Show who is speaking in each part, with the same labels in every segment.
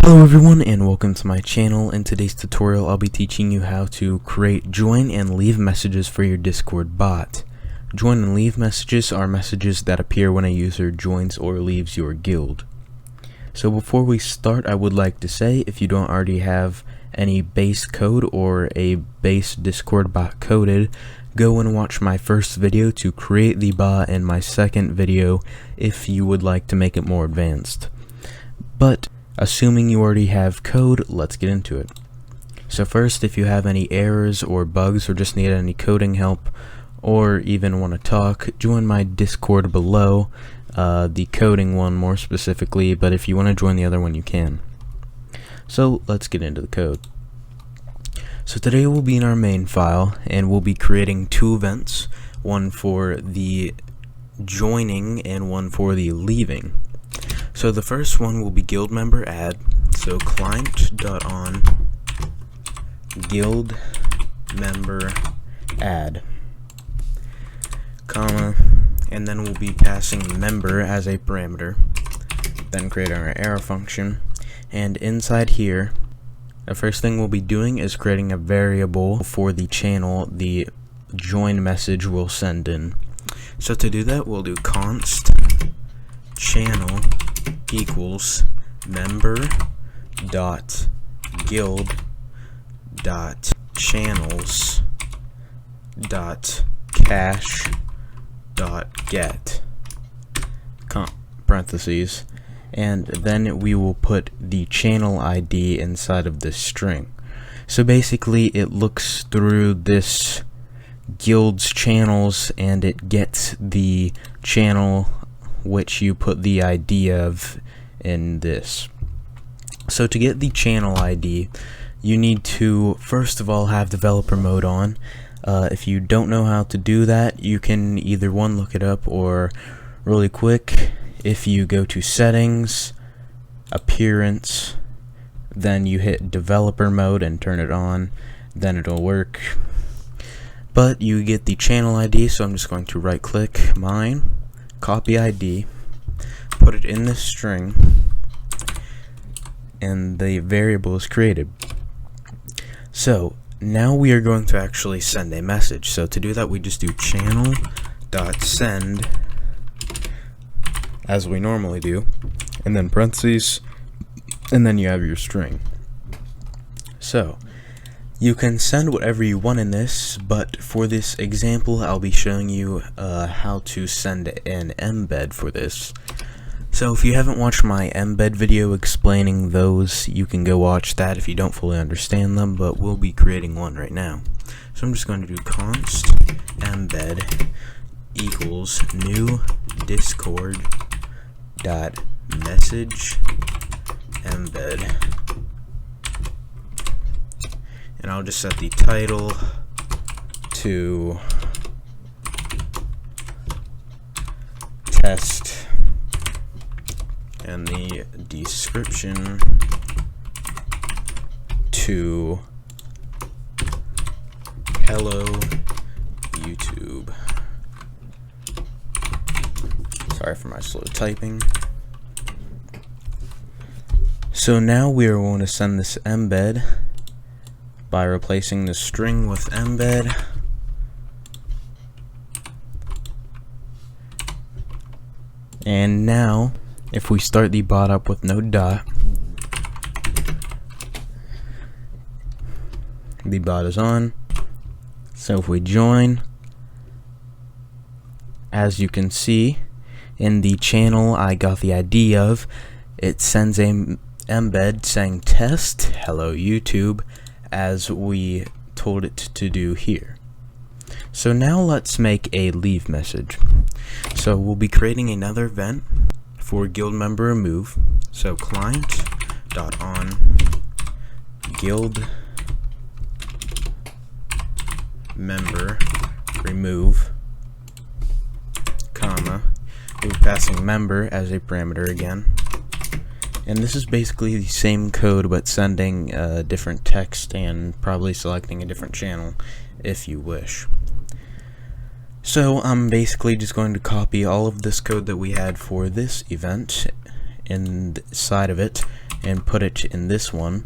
Speaker 1: Hello everyone and welcome to my channel. In today's tutorial I'll be teaching you how to create join and leave messages for your Discord bot. Join and leave messages are messages that appear when a user joins or leaves your guild. So before we start, I would like to say, if you don't already have any base code or a base Discord bot coded, go and watch my first video to create the bot and my second video if you would like to make it more advanced. But assuming you already have code, let's get into it. So first, if you have any errors or bugs or just need any coding help or even want to talk, join my Discord below, the coding one more specifically, but if you want to join the other one you can. So let's get into the code. So today we'll be in our main file and we'll be creating two events, one for the joining and one for the leaving. So the first one will be guild member add, so client.on guild member add, comma, and then we'll be passing member as a parameter, then creating our arrow function, and inside here the first thing we'll be doing is creating a variable for the channel the join message will send in. So to do that, we'll do const channel equals member dot guild dot channels dot cache dot get parentheses, and then we will put the channel ID inside of this string. So basically it looks through this guild's channels and it gets the channel which you put the ID of in this. So to get the channel ID, you need to first of all have developer mode on. If you don't know how to do that, you can either look it up, or really quick, if you go to settings, appearance, then you hit developer mode and turn it on, then it'll work. But you get the channel ID, so I'm just going to right click mine, copy ID, put it in this string, and the variable is created. So now we are going to actually send a message. So to do that, we just do channel.send as we normally do, and then parentheses, and then you have your string. So you can send whatever you want in this, but for this example I'll be showing you how to send an embed for this. So if you haven't watched my embed video explaining those, you can go watch that if you don't fully understand them, but we'll be creating one right now. So I'm just going to do const embed equals new discord dot message embed, and I'll just set the title to test and the description to hello YouTube. Sorry for my slow typing. So now we are going to send this embed by replacing the string with embed, and now if we start the bot up with no dot, the bot is on. So if we join, as you can see in the channel I got the ID of, it sends a embed saying test hello YouTube as we told it to do here. So now let's make a leave message. So we'll be creating another event for guild member remove. So client.on guild member remove, comma, we'll be passing member as a parameter again. And this is basically the same code but sending different text and probably selecting a different channel if you wish. So I'm basically just going to copy all of this code that we had for this event inside of it and put it in this one.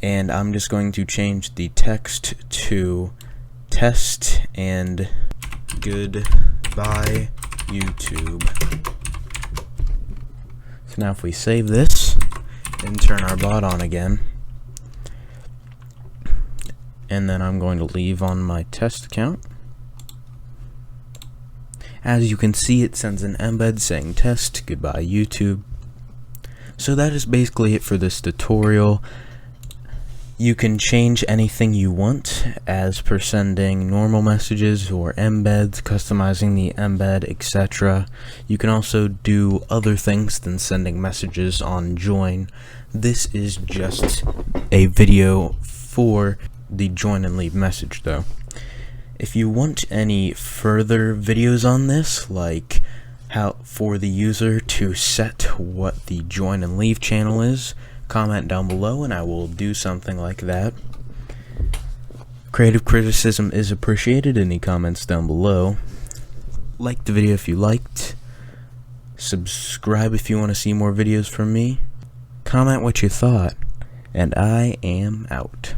Speaker 1: And I'm just going to change the text to test and goodbye YouTube. So now if we save this and turn our bot on again, and then I'm going to leave on my test account. As you can see, it sends an embed saying test goodbye YouTube. So that is basically it for this tutorial. You can change anything you want as per sending normal messages or embeds, customizing the embed, etc. You can also do other things than sending messages on join. This is just a video for the join and leave message though. If you want any further videos on this, like how for the user to set what the join and leave channel is, comment down below and I will do something like that. Creative criticism is appreciated. Any comments down below. Like the video if you liked. Subscribe if you want to see more videos from me. Comment what you thought. And I am out.